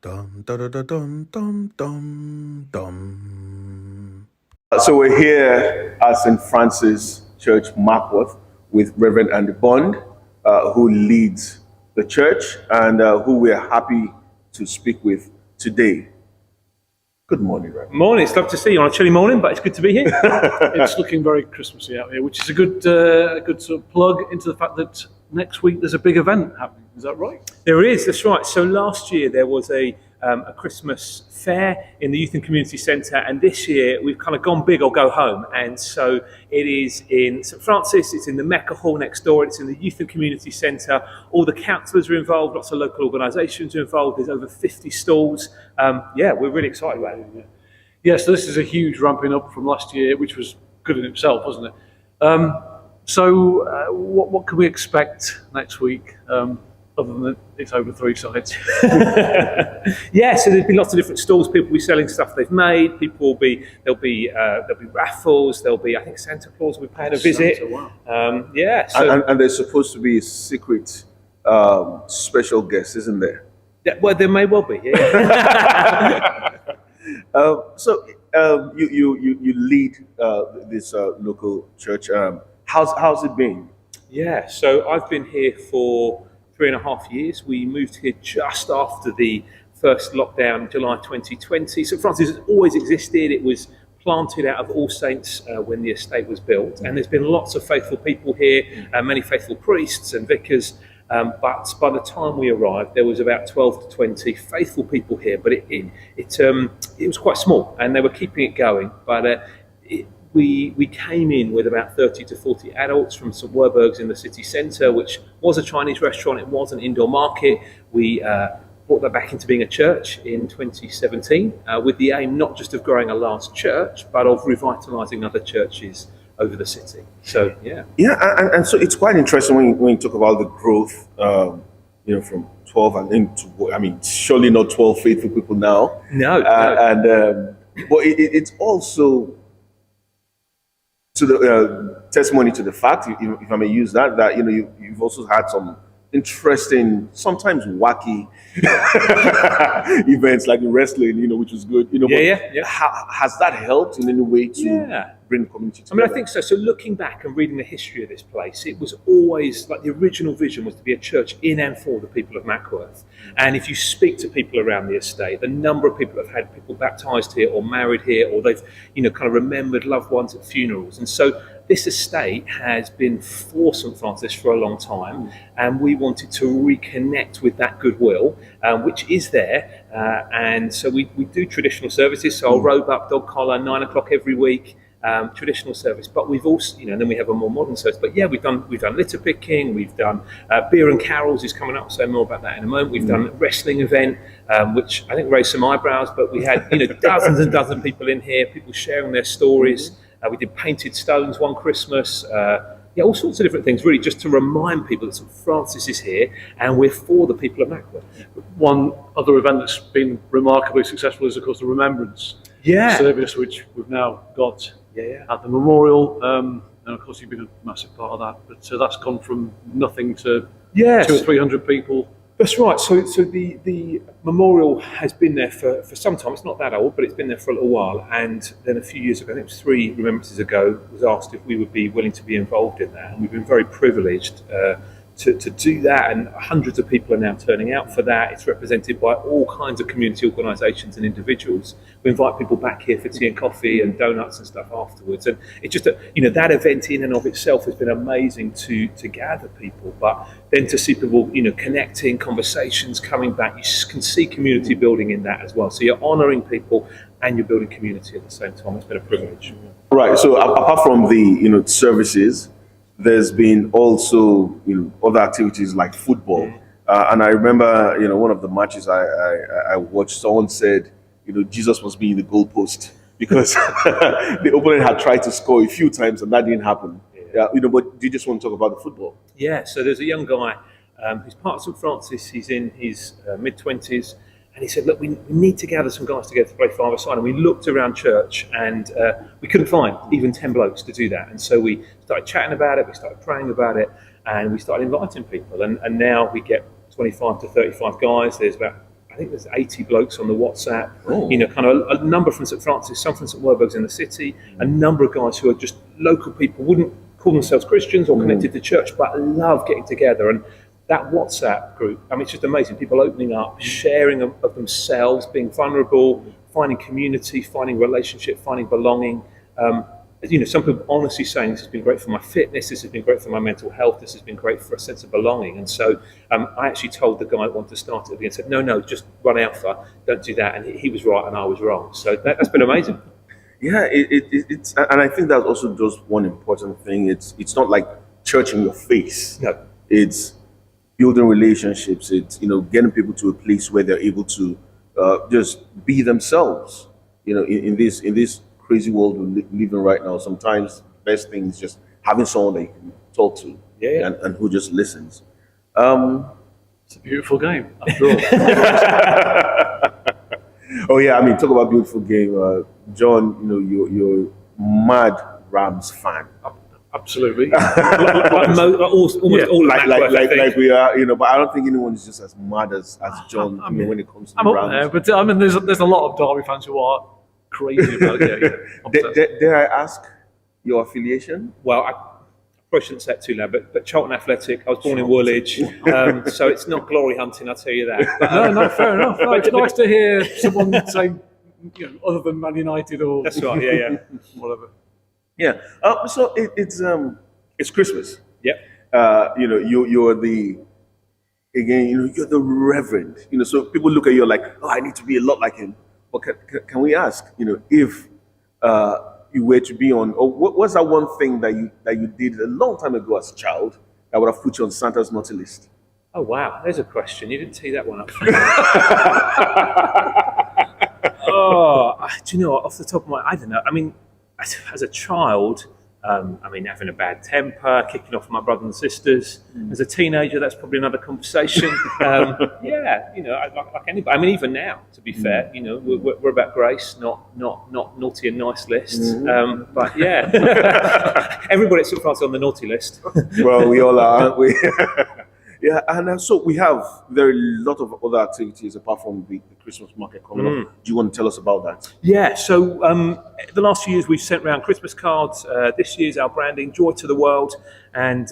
Dum da da da dum dum dum dum. So we're here at St. Francis Church, Markworth, with Reverend Andy Bond, who leads the church and who we're happy to speak with today. Good morning, Reverend. Morning. It's lovely to see you on a chilly morning, but it's good to be here. It's looking very Christmassy out here, which is a good sort of plug into the fact that next week there's a big event happening. Is that right? There is, that's right. So last year there was a Christmas fair in the Youth and Community Centre, and this year we've kind of gone big or go home. And so it is in St Francis, it's in the Mecca Hall next door, it's in the Youth and Community Centre. All the councillors are involved, lots of local organisations are involved, there's over 50 stalls. We're really excited about it. Yeah, so this is a huge ramping up from last year, which was good in itself, wasn't it? What can we expect next week? Other than that it's over 3 sides. Yeah, so there's been lots of different stalls. People will be selling stuff they've made. There'll be raffles. There'll be, I think, Santa Claus will be paying a visit. Santa, wow. And there's supposed to be a secret special guest, isn't there? Yeah, well, there may well be. Yeah. You lead this local church. How's it been? Yeah, so I've been here for 3.5 years. We moved here just after the first lockdown in July 2020. St Francis has always existed. It was planted out of All Saints when the estate was built. And there's been lots of faithful people here, many faithful priests and vicars. But by the time we arrived, there was about 12 to 20 faithful people here. But it was quite small, and they were keeping it going. But we came in with about 30 to 40 adults from St Werburgh's in the city centre, which was a Chinese restaurant. It was an indoor market. We brought that back into being a church in 2017 with the aim not just of growing a large church, but of revitalising other churches over the city. So, yeah. Yeah, and so it's quite interesting when you talk about the growth, from 12 and into, surely not 12 faithful people now. No. But it's also to the testimony to the fact, if I may use that you've also had some interesting, sometimes wacky events like in wrestling, which was good. Has that helped in any way to bring the community together? I think so. So looking back and reading the history of this place, it was always like the original vision was to be a church in and for the people of Mackworth. And if you speak to people around the estate, the number of people that have had people baptised here or married here, or they've kind of remembered loved ones at funerals. And so this estate has been for St Francis for a long time, and we wanted to reconnect with that goodwill, which is there. And so we do traditional services. So I'll robe up, dog collar, 9 o'clock every week. Traditional service, but we've also, and then we have a more modern service. But yeah, we've done litter picking, we've done beer and carols is coming up. I'll say more about that in a moment. We've done a wrestling event, which I think raised some eyebrows, but we had dozens and dozens of people in here, people sharing their stories. We did painted stones one Christmas. All sorts of different things, really, just to remind people that St Francis is here and we're for the people of Mackworth. One other event that's been remarkably successful is, of course, the Remembrance service, which we've now got at the memorial. And of course, you've been a massive part of that. But that's gone from nothing to 200 or 300 people. That's right. So the memorial has been there for some time. It's not that old, but it's been there for a little while. And then a few years ago, I think it was 3 remembrances ago, was asked if we would be willing to be involved in that. And we've been very privileged to do that, and hundreds of people are now turning out for that. It's represented by all kinds of community organisations and individuals. We invite people back here for tea and coffee and donuts and stuff afterwards. And it's just that event in and of itself has been amazing to gather people, but then to see people connecting, conversations coming back, you can see community building in that as well. So you're honouring people and you're building community at the same time. It's been a privilege. Right. So apart from the services, there's been also other activities like football, and I remember one of the matches I watched. Someone said Jesus must be in the goalpost because the opponent had tried to score a few times and that didn't happen. But do you just want to talk about the football? Yeah. So there's a young guy who's part of St Francis. He's in his mid-20s. And he said, look, we need to gather some guys together to play five-a-side. And we looked around church and we couldn't find even 10 blokes to do that. And so we started chatting about it, we started praying about it, and we started inviting people. And now we get 25 to 35 guys. There's about, I think there's 80 blokes on the WhatsApp. Oh. You know, kind of a number from St Francis, some from St Werburgh's in the city, a number of guys who are just local people, wouldn't call themselves Christians or connected to church, but love getting together. And that WhatsApp group, I mean, it's just amazing. People opening up, sharing of themselves, being vulnerable, finding community, finding relationship, finding belonging. You know, some people honestly saying this has been great for my fitness, this has been great for my mental health, this has been great for a sense of belonging. And so I actually told the guy that wanted to start it and said, no, just run Alpha, don't do that. And he was right and I was wrong. So that's been amazing. Yeah, it's, and I think that's also just one important thing. It's not like church in your face. No. It's building relationships. It's, you know, getting people to a place where they're able to just be themselves. You know, in this crazy world we're living right now, sometimes the best thing is just having someone that you can talk to, and who just listens. It's a beautiful game, after all. Oh yeah, I mean, talk about beautiful game, John. You know, you're mad Rams fan. Absolutely. Almost all like we are, you know. But I don't think anyone is just as mad as John. I mean, when it comes to I'm the up there, Rams. but I mean, there's a lot of Derby fans who are crazy about it. Dare I ask your affiliation? Well, I probably shouldn't say it too loud, but Charlton Athletic, I was born in Woolwich, so it's not glory hunting, I'll tell you that. But, No, fair enough. No, it's nice to hear someone say, you know, other than Man United or that's right, yeah. whatever. Yeah. So it's Christmas. Yep. You know, you're the reverend. You know, so people look at you like, oh, I need to be a lot like him. But can we ask, you know, if you were to be on, or what's that one thing that you did a long time ago as a child that would have put you on Santa's naughty list? Oh wow, there's a question. You didn't tee that one up. Do you know what, off the top of my, I don't know. I mean, as a child, having a bad temper, kicking off my brothers and sisters. As a teenager, that's probably another conversation. Yeah, you know, like anybody. I mean, even now, to be fair, you know, we're about grace, not naughty and nice lists. But yeah, everybody at St Francis on the naughty list. Well, we all are, aren't we? Yeah, and so we have there are a lot of other activities apart from the Christmas market coming up. Do you want to tell us about that? Yeah, so the last few years we've sent around Christmas cards. This year's our branding, Joy to the World, and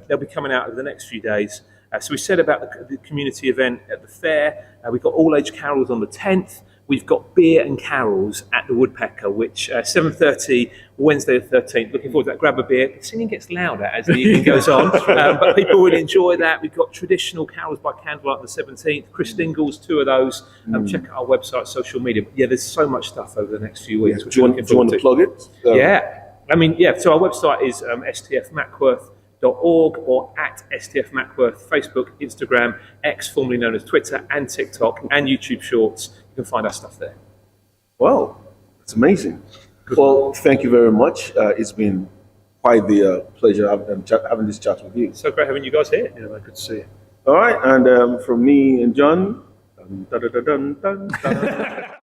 they'll be coming out over the next few days. So we said about the community event at the fair. We've got all age carols on the 10th. We've got beer and carols at the Woodpecker, which 7:30 Wednesday the 13th. Looking forward to that. Grab a beer. The singing gets louder as the evening goes on, but people really enjoy that. We've got traditional carols by candlelight on the 17th. Chris Dingle's 2 of those. Check out our website, social media. But yeah, there's so much stuff over the next few weeks. Do you want to plug it? Yeah. I mean, yeah. So our website is stfmackworth.org or at STF Mackworth, Facebook, Instagram, X, formerly known as Twitter, and TikTok, and YouTube Shorts. You can find our stuff there. Wow, that's amazing. Well, thank you very much. It's been quite the pleasure having this chat with you. So great having you guys here. Yeah, good to see you. All right, and from me and John, dun, dun, dun, dun, dun, dun.